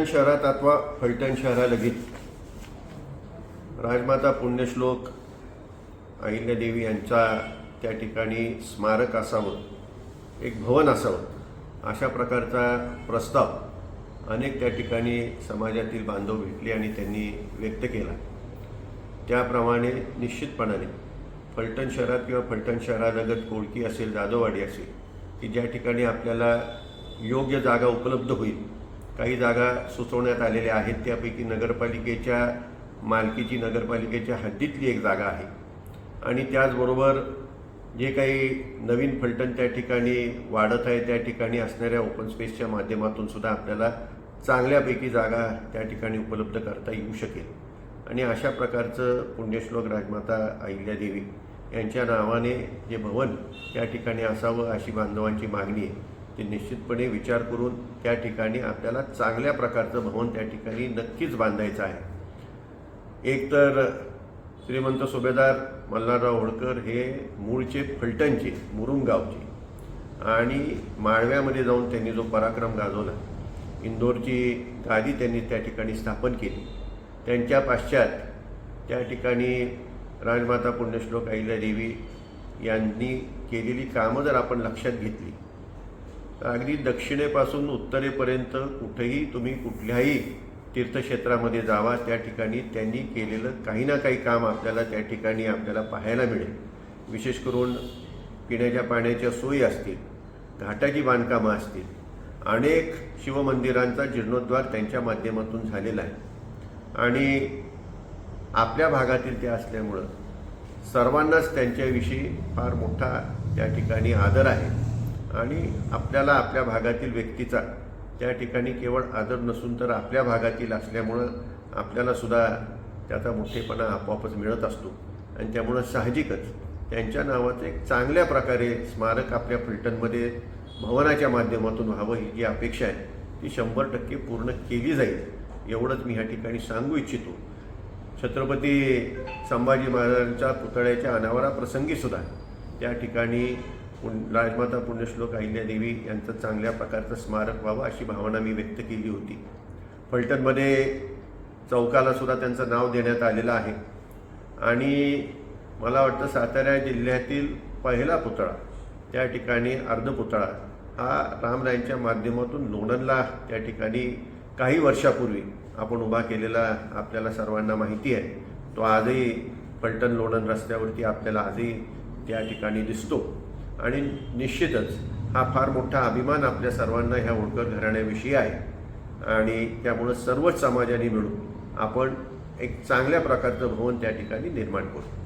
फलटण शहरात अथवा फलटण शहरालगत राजमाता पुण्यश्लोक अहिल्यादेवी यांचा त्या ठिकाणी स्मारक असावं, एक भवन असावं, अशा प्रकारचा प्रस्ताव अनेक त्या ठिकाणी समाजातील बांधव भेटले आणि त्यांनी व्यक्त केला। त्याप्रमाणे निश्चितपणाने फलटण शहरात किंवा फलटण शहरालगत कोळकी असेल, जाधववाडी असेल, की ज्या ठिकाणी आपल्याला योग्य जागा उपलब्ध होईल, काही जागा सुचवण्यात आलेल्या आहेत। त्यापैकी नगरपालिकेच्या मालकीची, नगरपालिकेच्या हद्दीतली एक जागा आहे आणि त्याचबरोबर जे काही नवीन फलटण त्या ठिकाणी वाढत आहे त्या ठिकाणी असणाऱ्या ओपन स्पेसच्या माध्यमातून सुद्धा आपल्याला चांगल्यापैकी जागा त्या ठिकाणी उपलब्ध करता येऊ शकेल आणि अशा प्रकारचं पुण्यश्लोक राजमाता अहिल्यादेवी यांच्या नावाने जे भवन त्या ठिकाणी असावं अशी बांधवांची मागणी आहे। ते निश्चितपणे विचार करून त्या ठिकाणी आपल्याला चांगल्या प्रकारचं भवन त्या ठिकाणी नक्कीच बांधायचं आहे। एक तर श्रीमंत सुभेदार मल्हारराव होळकर हे मूळचे फलटणचे, मुरुम गावचे आणि माळव्यामध्ये जाऊन त्यांनी जो पराक्रम गाजवला, इंदोरची गादी त्यांनी त्या ठिकाणी स्थापन केली। त्यांच्या पश्चात त्या ठिकाणी राजमाता पुण्यश्लोक अहिल्यादेवी यांनी केलेली कामं जर आपण लक्षात घेतली तर अगदी दक्षिणेपासून उत्तरेपर्यंत कुठेही तुम्ही कुठल्याही तीर्थक्षेत्रामध्ये जावा, त्या ठिकाणी त्यांनी केलेलं काही ना काही काम आपल्याला त्या ठिकाणी आपल्याला पाहायला मिळेल। विशेष करून पिण्याच्या पाण्याच्या सोयी असतील, घाटाची बांधकामं असतील, अनेक शिवमंदिरांचा जीर्णोद्धार त्यांच्या माध्यमातून झालेला आहे आणि आपल्या भागातील ते असल्यामुळं सर्वांनाच त्यांच्याविषयी फार मोठा त्या ठिकाणी आदर आहे आणि आपल्याला आपल्या भागातील व्यक्तीचा त्या ठिकाणी केवळ आदर नसून तर आपल्या भागातील असल्यामुळं आपल्याला सुद्धा त्याचा मोठेपणा आपोआपच मिळत असतो आणि त्यामुळं साहजिकच त्यांच्या नावाचं एक चांगल्या प्रकारे स्मारक आपल्या फलटणमध्ये भवनाच्या माध्यमातून व्हावं ही जी अपेक्षा आहे ती 100% पूर्ण केली जाईल, एवढंच मी ह्या ठिकाणी सांगू इच्छितो। छत्रपती संभाजी महाराजांच्या पुतळ्याच्या अनावराप्रसंगी सुद्धा त्या ठिकाणी राजमाता पुण्यश्लोक अहिल्यादेवी यांचं चांगल्या प्रकारचं स्मारक व्हावं अशी भावना मी व्यक्त केली होती। फलटणमध्ये चौकाला सुद्धा त्यांचं नाव देण्यात आलेलं आहे आणि मला वाटतं सातारा जिल्ह्यातील पहिला पुतळा त्या ठिकाणी अर्धपुतळा हा रामरायांच्या माध्यमातून लोणंदला त्या ठिकाणी काही वर्षापूर्वी आपण उभा केलेला आपल्याला सर्वांना माहिती आहे। तो आजही फलटण लोणंद रस्त्यावरती आपल्याला आजही त्या ठिकाणी दिसतो आणि निश्चितच हा फार मोठा अभिमान आपल्या सर्वांना ह्या होळकर घराण्याविषयी आहे आणि त्यामुळं सर्वच समाजाने मिळून आपण एक चांगल्या प्रकारचं भवन त्या ठिकाणी निर्माण करू।